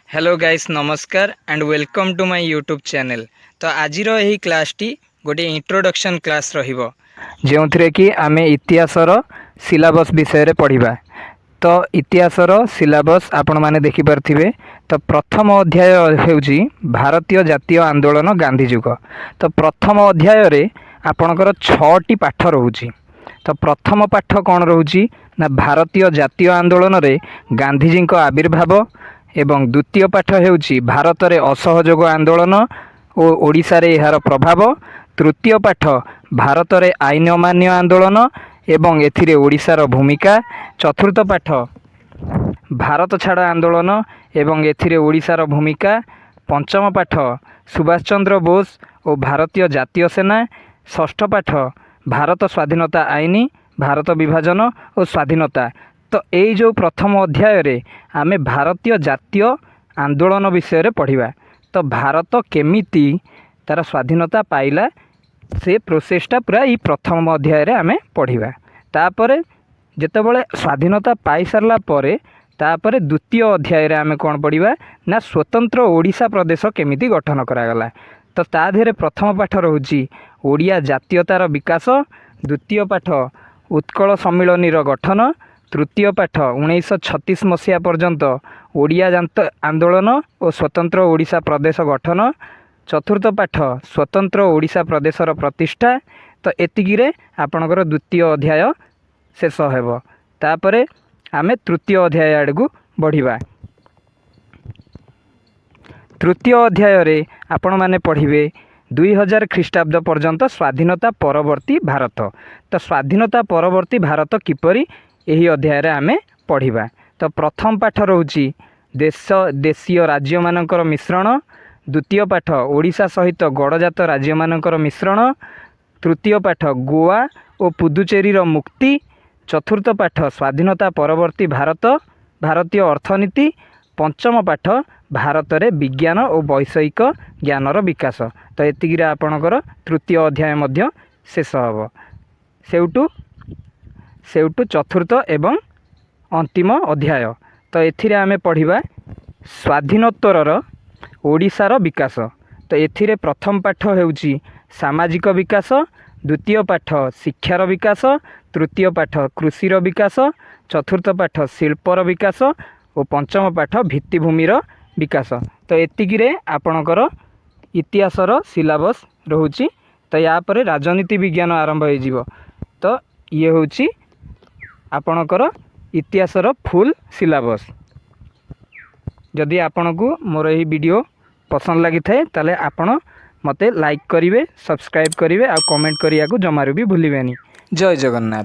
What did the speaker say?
Hello guys नमस्कार and welcome to my YouTube channel. तो आज यही क्लास टी गोटे इंट्रोडक्शन क्लास रहिबो जो थरे कि आमे इतिहासर सिलेबस विषय रे पढ़िबा। तो इतिहासर सिलेबस आपण माने देखि परथिबे। तो प्रथम अध्याय हेउची भारतीय जातीय आंदोलन गांधी युग। तो प्रथम अध्याय रे आपणकर 6 टी पाठ रहउची। तो प्रथम पाठ कौन रहउची ना भारतीय जातीय आंदोलन रे गांधीजी को आविर्भाव एवं द्वितीय पाठ हेउची भारत रे असहयोग आंदोलन और ओडिशा रे एहार प्रभाव। तृतीय पाठ भारत रे आईन अमान्य आंदोलन एवं एथिरे ओडिशार भूमिका। चतुर्थ पाठ भारत छाड़ आंदोलन एवं एथिरे ओडिशार भूमिका। पंचम पाठ सुभाष चंद्र बोस और भारतीय जातीय सेना। षष्ठ पाठ भारत स्वाधीनता आईन भारत विभाजन और स्वाधीनता। तो यही जो प्रथम अध्याय रे आमे भारतीय जातीय आंदोलन विषय रे पढ़िबा। तो भारत केमिति तार स्वाधीनता पाइला से प्रोसेसटा पूरा ई प्रथम अध्याय रे आमे पढ़िबा। तापरे जेतेबेले स्वाधीनता पाई सारला परे तापरे द्वितीय अध्याय रे आमे कोन पढ़िबा ना स्वतंत्र ओडिशा प्रदेश केमिति गठन करागला। तो ता धेरे प्रथम पाठ रहउची ओडिया जातीयतार विकास। द्वितीय पाठ उत्कल सम्मिलनीर गठन। तृतीय पाठ 1936 मसीहा पर्यंत ओडिया आंदोलन और स्वतंत्र ओडिशा प्रदेश गठन। चतुर्थ पाठ स्वतंत्र ओडिशा प्रदेशर प्रतिष्ठा। तो एतिकिरे आपणकर द्वितीय अध्याय शेष हेब। तापरे आमे तृतीय अध्याय आड़कू बढ़िबा। तृतीय अध्याय रे आपण माने पढ़िबे 2000 ख्रीष्टाब्द पर्यंत स्वाधीनता परवर्ती भारत। तो स्वाधीनता परवर्ती भारत किपरि यही अध्याय रे आमे पढ़िबा। तो प्रथम पाठ रहउची देशीय राज्य मानकर मिश्रण। द्वितीय पाठ ओडिशा सहित गड़जात राज्य मानकर मिश्रण। तृतीय पाठ गोवा और पुदुचेरीर मुक्ति। चतुर्थ पाठ स्वाधीनता परवर्ती भारत भारतीय अर्थनीति। पंचम पाठ भारत रे विज्ञान और वैषयिक ज्ञानर विकास। तो एतिकिरे आपणकर तृतीय अध्याय मध्य शेष हब। सेउटू चतुर्थ एवं अंतिम अध्याय। तो एथिरे आमे पढ़िबा स्वाधीनोत्तरर ओडिशार विकास। तो एथिरे प्रथम पाठ हेउची सामाजिक विकास। द्वितीय पाठ शिक्षार विकास। तृतीय पाठ कृषिर विकास। चतुर्थ पाठ शिल्पर विकास और पंचम पाठ भित्तिभूमिर विकास। तो एतिकिरे आपणकर इतिहासर सिलेबस रहउची। तो या परे राजनीति विज्ञान आरंभ हो जिवो। तो ये होची आपणकर इतिहासर फुल सिलेबस। जदि आपनकू मोर यही वीडियो पसंद लगी थाए ताले आपण मते लाइक करिवे, सब्सक्राइब करिवे आ कमेंट करिया को जमारू भी भूलिबेनी। जय जगन्नाथ।